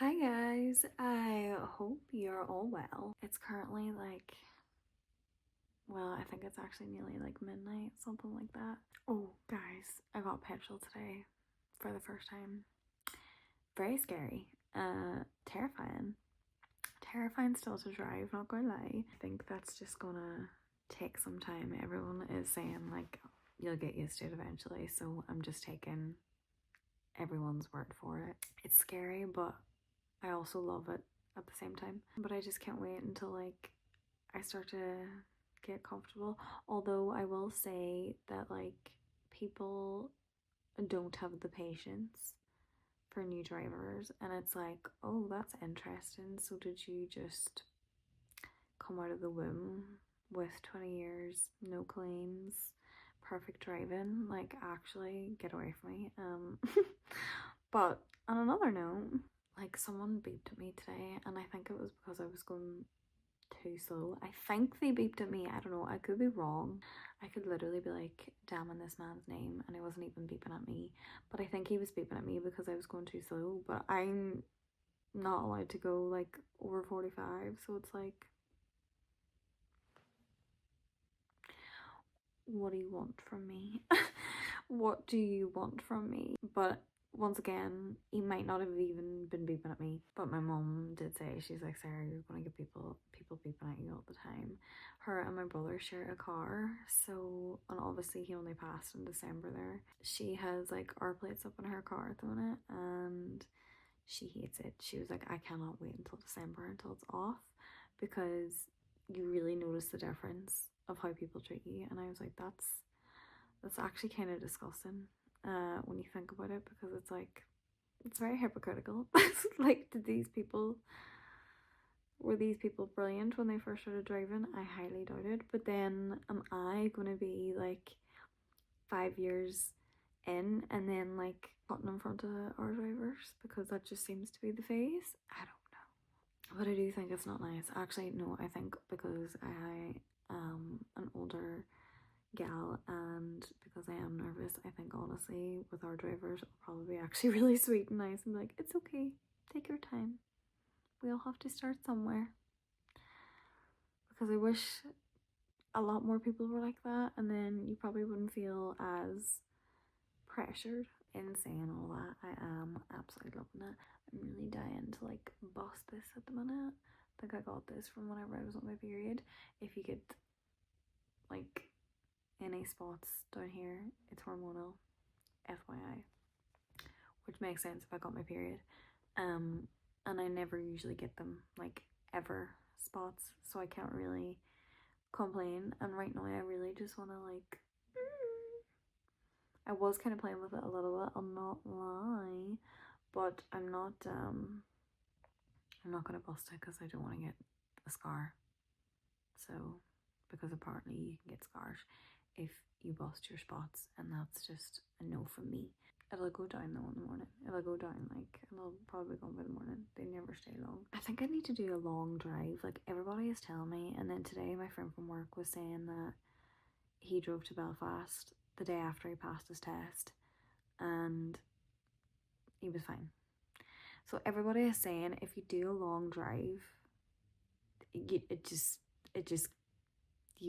Hi guys, I hope you're all well. It's currently I think it's actually nearly like midnight, something like that. Oh guys, I got petrol today for the first time. Very scary. Terrifying. Terrifying still to drive, not gonna lie. I think that's just gonna take some time. Everyone is saying like you'll get used to it eventually, so I'm just taking everyone's word for it. It's scary, but I also love it at the same time. But I just can't wait until I start to get comfortable. Although I will say that people don't have the patience for new drivers, and it's like, oh, that's interesting. So did you just come out of the womb with 20 years, no claims, perfect driving? Like, actually get away from me. But on another note, like someone beeped at me today, and I think it was because I was going too slow. I think they beeped at me. I don't know. I could be wrong. I could literally be like damning this man's name, and he wasn't even beeping at me. But I think he was beeping at me because I was going too slow. But I'm not allowed to go like over 45, so it's like, what do you want from me? What do you want from me? But once again, he might not have even been beeping at me, but my mom did say, she's like, Sarah, you're gonna get people beeping at you all the time. Her and my brother share a car, so, and obviously he only passed in December there. She has like our plates up in her car at the minute, and she hates it. She was like, I cannot wait until December until it's off, because you really notice the difference of how people treat you. And I was like, that's actually kind of disgusting when you think about it, because it's like, it's very hypocritical. Like, were these people brilliant when they first started driving? I highly doubt it. But then am I gonna be like 5 years in and then like putting in front of our drivers because that just seems to be the phase? I don't know. But I do think it's not nice. Actually, no, I think because I am an older gal, and because I am nervous, I think honestly with our drivers it'll probably be actually really sweet and nice and be like, it's okay, take your time, we all have to start somewhere. Because I wish a lot more people were like that, and then you probably wouldn't feel as pressured in saying all that. I am absolutely loving it. I'm really dying to like bust this at the minute. I think I got this from whenever I was on my period. If you get like any spots down here, it's hormonal, FYI, which makes sense if I got my period. And I never usually get them, like, ever, spots, so I can't really complain. And right now I really just want to like, I was kind of playing with it a little bit, I'll not lie, but I'm not gonna bust it because I don't want to get a scar. So, because apparently you can get scars if you bust your spots, and that's just a no from me. It'll go down though in the morning. It'll go down, like, and it'll probably go by the morning. They never stay long. I think I need to do a long drive. Like, everybody is telling me. And then today my friend from work was saying that he drove to Belfast the day after he passed his test, and he was fine. So everybody is saying if you do a long drive, you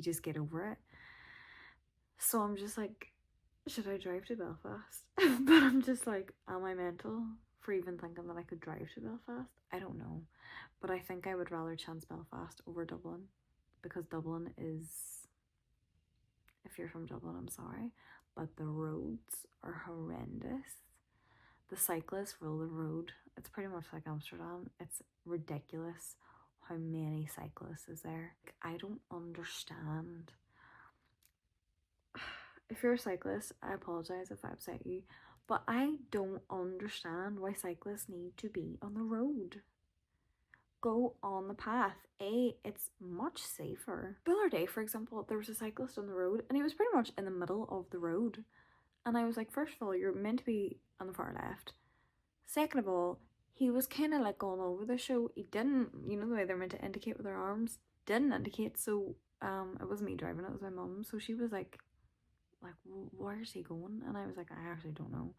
just get over it. So I'm just like, should I drive to Belfast? But I'm just like, am I mental for even thinking that I could drive to Belfast? I don't know. But I think I would rather chance Belfast over Dublin, because Dublin is, if you're from Dublin, I'm sorry, but the roads are horrendous. The cyclists rule the road. It's pretty much like Amsterdam. It's ridiculous how many cyclists is there. I don't understand. If you're a cyclist, I apologize if I upset you, but I don't understand why cyclists need to be on the road. Go on the path. It's much safer. The other day, for example, there was a cyclist on the road, and he was pretty much in the middle of the road. And I was like, first of all, you're meant to be on the far left. Second of all, he was kind of like going over the show. He didn't, you know the way they're meant to indicate with their arms? Didn't indicate, so it wasn't me driving, it was my mum. So she was like, where's he going? And I was like, I actually don't know.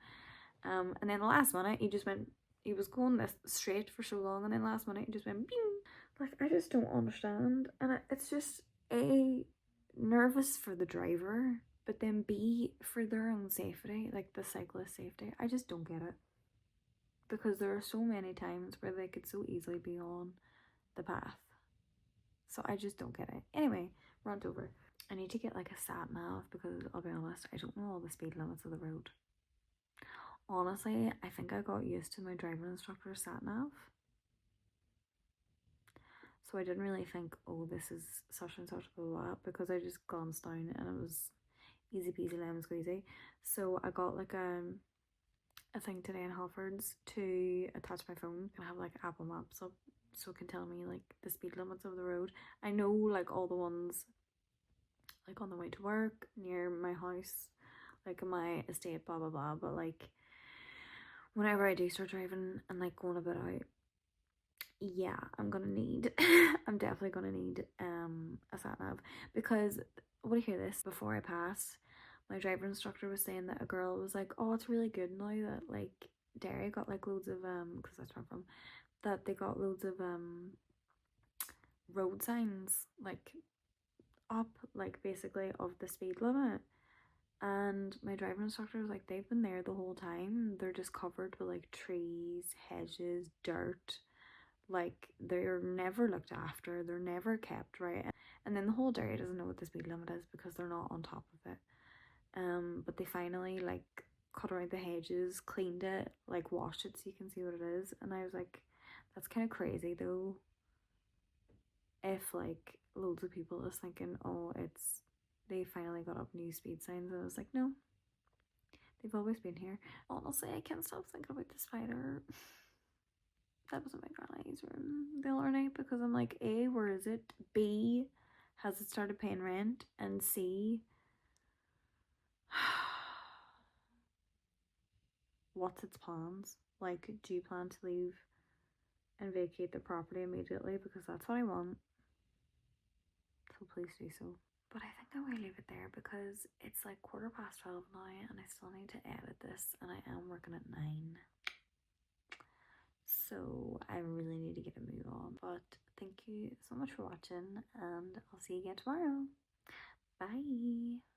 And then the last minute, he just went, he was going this straight for so long, and then last minute he just went bing. Like, I just don't understand. And it's just A, nervous for the driver, but then B, for their own safety, like the cyclist safety. I just don't get it. Because there are so many times where they could so easily be on the path. So I just don't get it. Anyway, rant over. I need to get like a sat nav because I'll be honest, I don't know all the speed limits of the road. Honestly, I think I got used to my driving instructor's sat nav. So I didn't really think, oh, this is such and such, blah, blah, blah, because I just glanced down and it was easy peasy lemon squeezy. So I got like a thing today in Halfords to attach my phone and have like Apple Maps up so it can tell me like the speed limits of the road. I know like all the ones like on the way to work, near my house, like in my estate, blah blah blah, but like whenever I do start driving and like going a bit out, yeah, I'm gonna need I'm definitely gonna need a sat nav, because what, I hear this before I pass, my driver instructor was saying that a girl was like, oh, it's really good now that like Derry got like loads of because that's where I'm from, that they got loads of road signs like up, like basically of the speed limit. And my driving instructor was like, they've been there the whole time, they're just covered with like trees, hedges, dirt, like they're never looked after, they're never kept right. And then the whole area doesn't know what the speed limit is because they're not on top of it. But they finally like cut around the hedges, cleaned it, like washed it so you can see what it is. And I was like, that's kind of crazy though, if like loads of people is thinking, oh, it's, they finally got up new speed signs. And I was like, no, they've always been here. Honestly, I can't stop thinking about the spider that was in my granny's room the other night, because I'm like, A, where is it? B, has it started paying rent? And C, what's its plans? Like, do you plan to leave and vacate the property immediately? Because that's what I want. So please do so. But I think I will leave it there because it's like 12:15 now and I still need to edit this, and I am working at 9. So I really need to get a move on. But thank you so much for watching, and I'll see you again tomorrow. Bye.